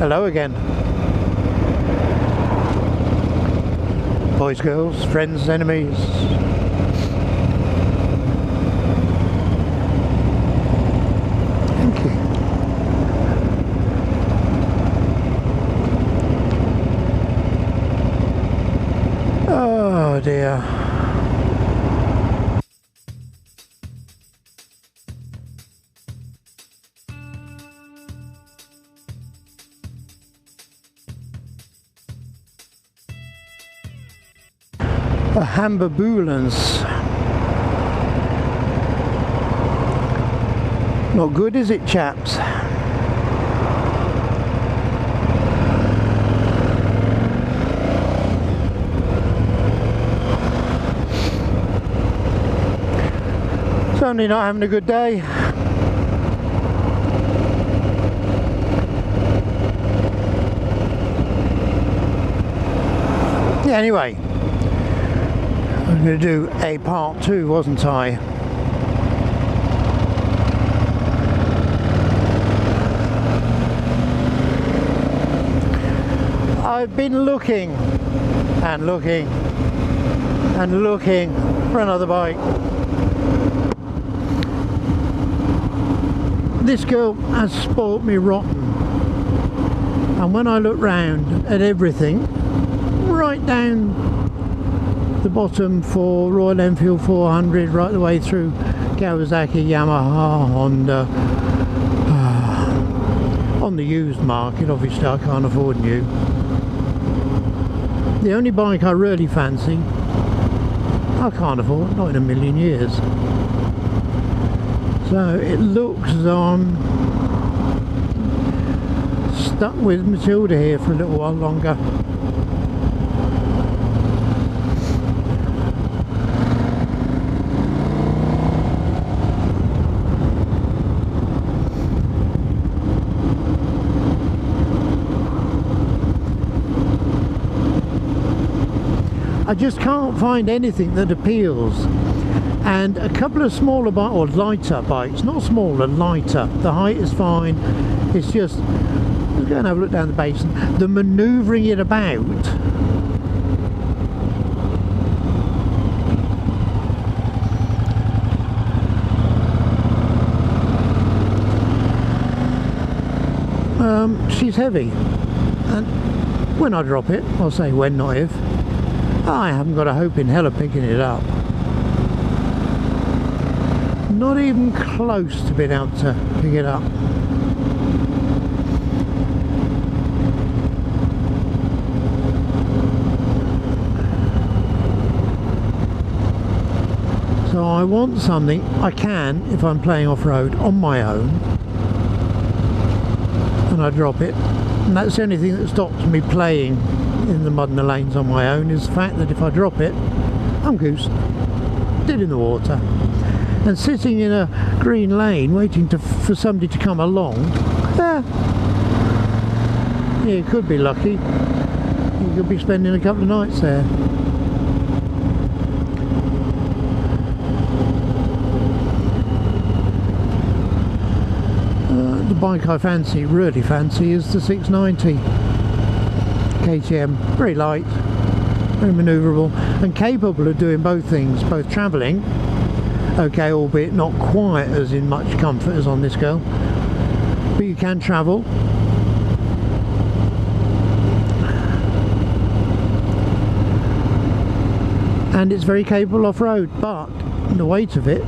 Hello again. Boys, girls, friends, enemies. Thank you. Oh dear. A Hamberbulens. Not good, is it, chaps? Certainly not having a good day. Yeah, anyway. I'm going to do a part 2, wasn't I? I've been looking and looking and looking for another bike. This girl has spoilt me rotten, and when I look round at everything, right down the bottom for Royal Enfield 400 right the way through Kawasaki, Yamaha, Honda, on the used market. Obviously I can't afford new. The only bike I really fancy I can't afford, not in a million years. So it looks as though I'm stuck with Matilda here for a little while longer. I just can't find anything that appeals, and a couple of smaller bikes, or lighter bikes, not smaller, lighter. The height is fine, it's just, let's go and have a look down the basin, the manoeuvring it about. She's heavy, and when I drop it, I'll say when, not if, I haven't got a hope in hell of picking it up. Not even close to being able to pick it up. So I want something I can, if I'm playing off-road on my own, and I drop it. And that's the only thing that stops me playing in the mud and the lanes on my own, is the fact that if I drop it, I'm goosed, dead in the water. And sitting in a green lane waiting for somebody to come along, yeah, you could be lucky. You could be spending a couple of nights there. The bike I fancy, really fancy, is the 690 KTM. Very light, very manoeuvrable, and capable of doing both things, both travelling, okay, albeit not quite as in much comfort as on this girl, but you can travel. And it's very capable off-road, but the weight of it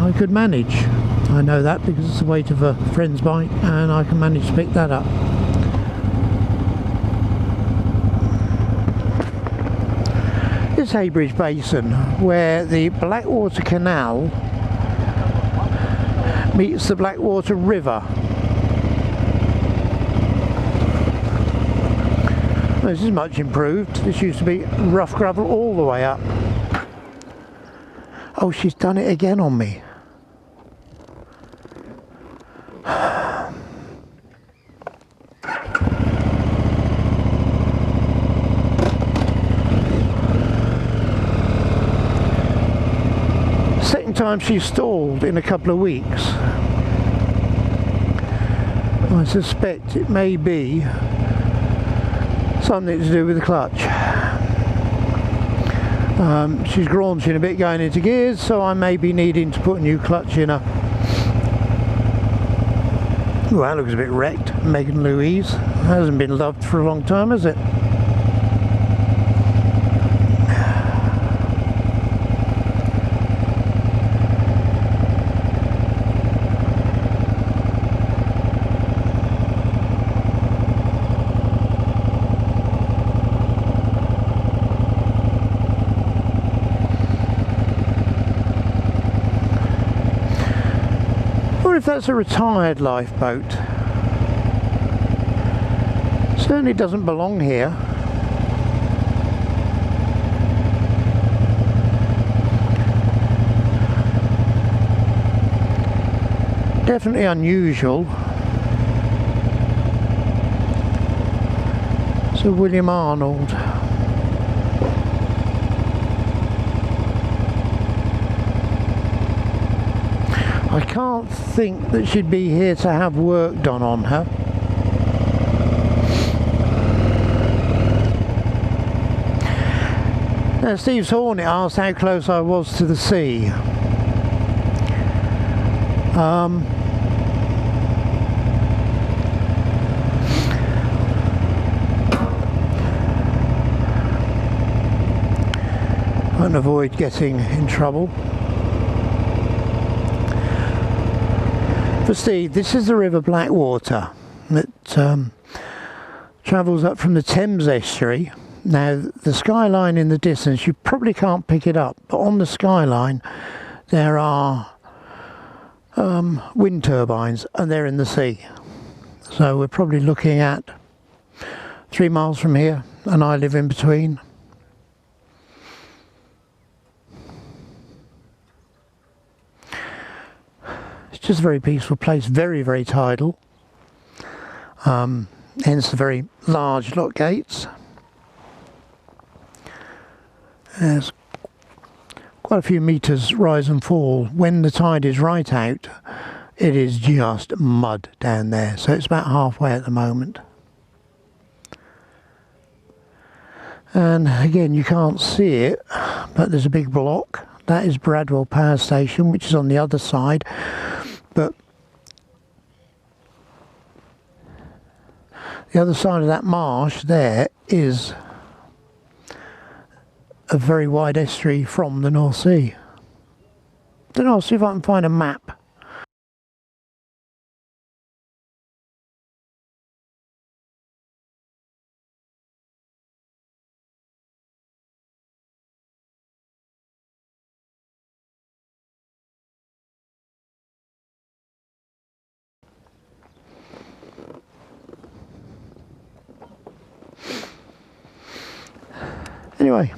I could manage. I know that because it's the weight of a friend's bike, and I can manage to pick that up. This Heybridge Basin, where the Blackwater Canal meets the Blackwater River. This is much improved. This used to be rough gravel all the way up. Oh, she's done it again on me. Second time she's stalled in a couple of weeks. I suspect it may be something to do with the clutch. She's graunching a bit going into gears, so I may be needing to put a new clutch in her. Ooh, that looks a bit wrecked. Megan Louise hasn't been loved for a long time, has it? If that's a retired lifeboat. Certainly doesn't belong here. Definitely unusual. Sir William Arnold. I can't think that she'd be here to have work done on her. Now, Steve's Hornet asked how close I was to the sea. I can avoid getting in trouble. For Steve, this is the River Blackwater. It travels up from the Thames estuary. Now, the skyline in the distance, you probably can't pick it up, but on the skyline there are wind turbines, and they're in the sea. So we're probably looking at 3 miles from here, and I live in between. Just a very peaceful place, very, very tidal. Hence the very large lock gates. There's quite a few meters rise and fall. When the tide is right out, it is just mud down there. So it's about halfway at the moment. And again, you can't see it, but there's a big block. That is Bradwell Power Station, which is on the other side. But the other side of that marsh there is a very wide estuary from the North Sea. Then I'll see if I can find a map. Anyway,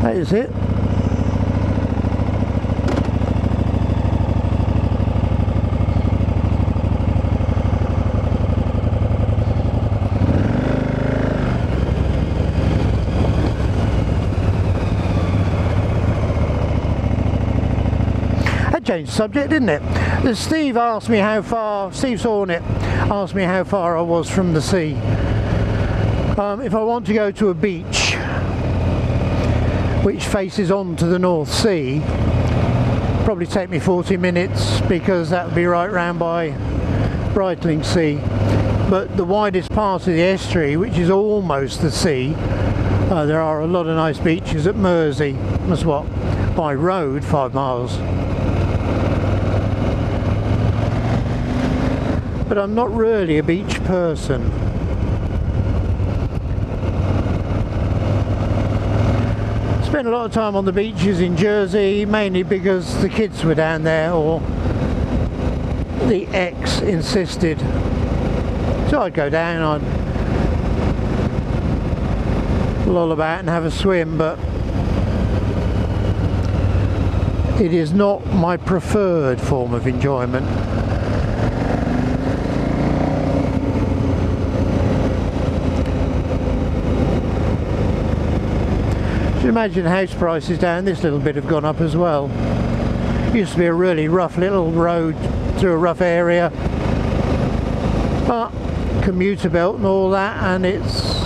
that is it. That changed the subject, didn't it? Steve asked me how far, Steve's Hornet asked me how far I was from the sea. If I want to go to a beach which faces on to the North Sea, probably take me 40 minutes, because that would be right round by Brightling Sea. But the widest part of the estuary, which is almost the sea, there are a lot of nice beaches at Mersey. That's what, by road, 5 miles. But I'm not really a beach person. Spent a lot of time on the beaches in Jersey, mainly because the kids were down there, or the ex insisted. So I'd go down, I'd loll about and have a swim, but it is not my preferred form of enjoyment. Imagine house prices down this little bit have gone up as well. Used to be a really rough little road through a rough area, but commuter belt and all that, and it's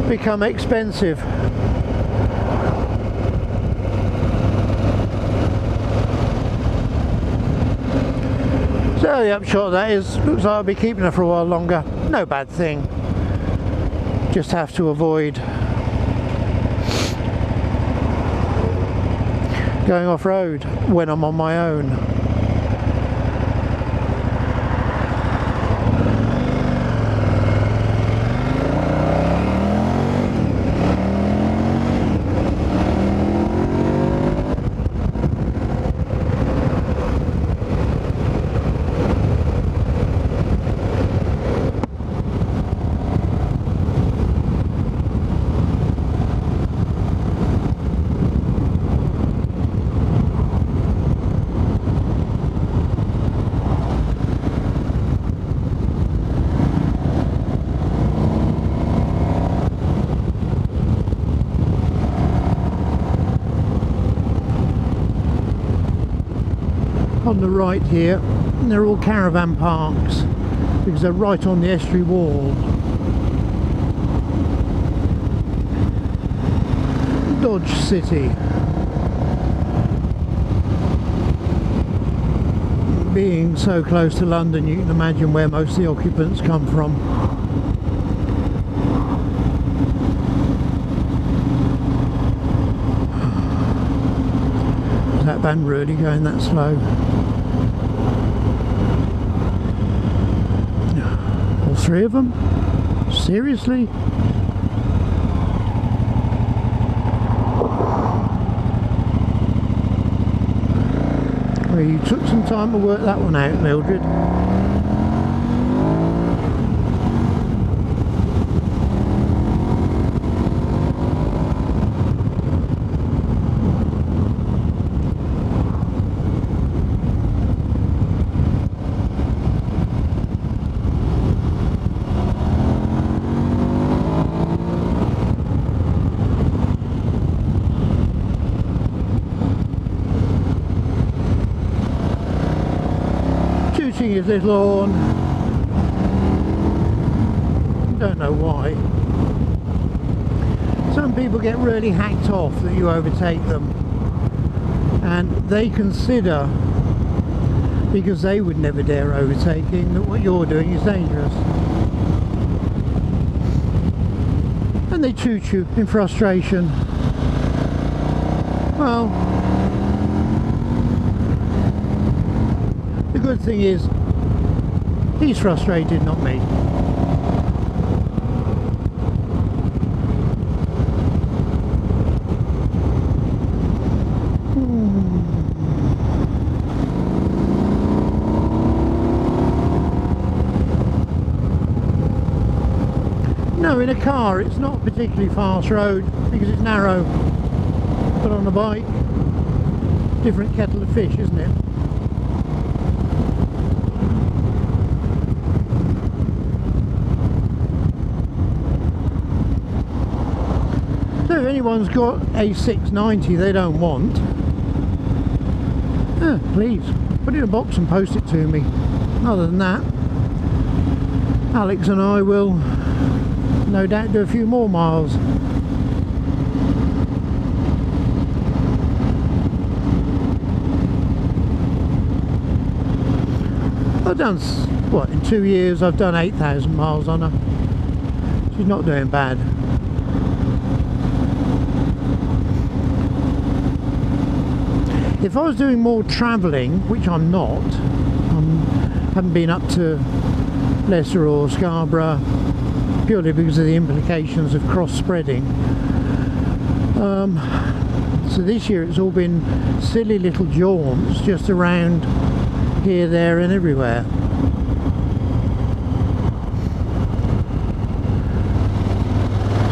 become expensive. So the upshot of that is, looks like I'll be keeping her for a while longer. No bad thing. Just have to avoid going off-road when I'm on my own. On the right here, they're all caravan parks because they're right on the estuary wall. Dodge City. Being so close to London, you can imagine where most of the occupants come from. Is that van really going that slow? All three of them? Seriously? Well, you took some time to work that one out, Mildred. His little horn. Don't know why. Some people get really hacked off that you overtake them, and they consider, because they would never dare overtaking, that what you're doing is dangerous, and they toot you in frustration. Well, the good thing is he's frustrated, not me. No, in a car it's not a particularly fast road because it's narrow, but on a bike, different kettle of fish, isn't it? So if anyone's got a 690 they don't want, please put it in a box and post it to me. Other than that, Alex and I will no doubt do a few more miles. I've done, what, in 2 years I've done 8,000 miles on her. She's not doing bad. If I was doing more travelling, which I'm not, haven't been up to Leicester or Scarborough purely because of the implications of cross-spreading. So this year it's all been silly little jaunts just around here, there and everywhere.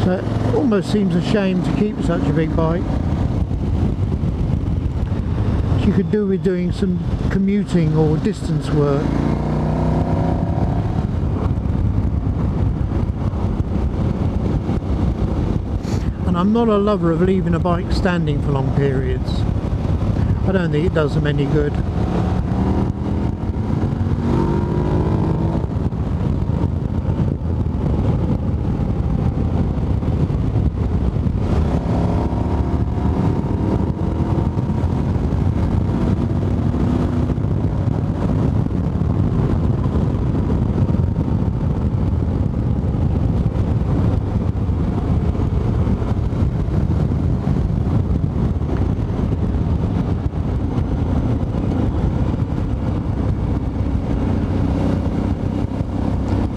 So it almost seems a shame to keep such a big bike. You could do with doing some commuting or distance work. and I'm not a lover of leaving a bike standing for long periods. I don't think it does them any good.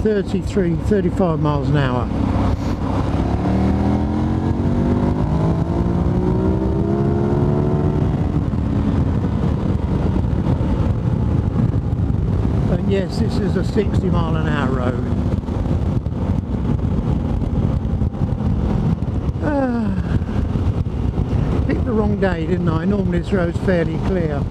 Thirty-three, 35 miles an hour. But yes, this is a 60 mile an hour road. Picked the wrong day, didn't I? Normally this road's fairly clear.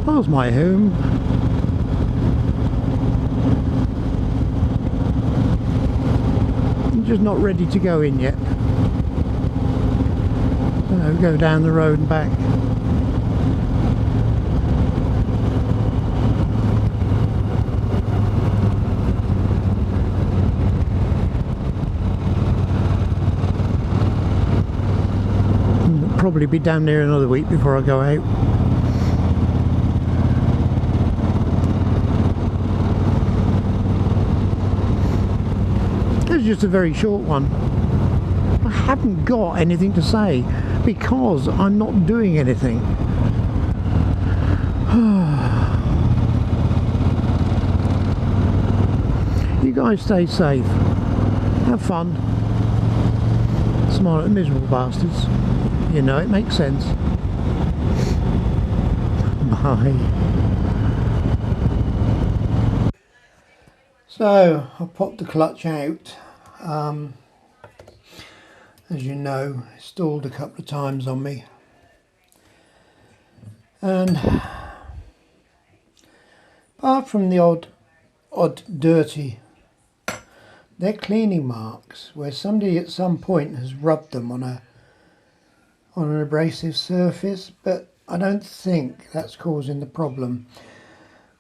There's my home. I'm just not ready to go in yet. So go down the road and back. I'll probably be down there another week before I go out. Just a very short one. I haven't got anything to say because I'm not doing anything. You guys stay safe, have fun, smile at the miserable bastards. You know it makes sense. Bye. So I popped the clutch out. As you know, it stalled a couple of times on me, and apart from the odd dirty, they're cleaning marks where somebody at some point has rubbed them on an abrasive surface, but I don't think that's causing the problem.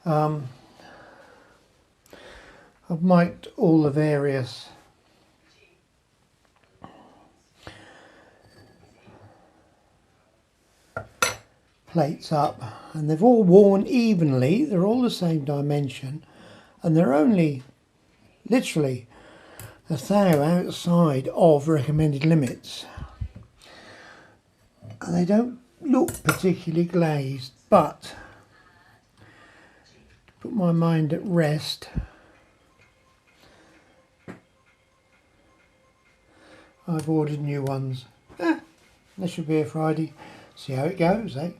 I've marked all the various plates up, and they've all worn evenly. They're all the same dimension, and they're only literally a thou outside of recommended limits, and they don't look particularly glazed, but to put my mind at rest, I've ordered new ones. They should be here Friday. See how it goes, eh?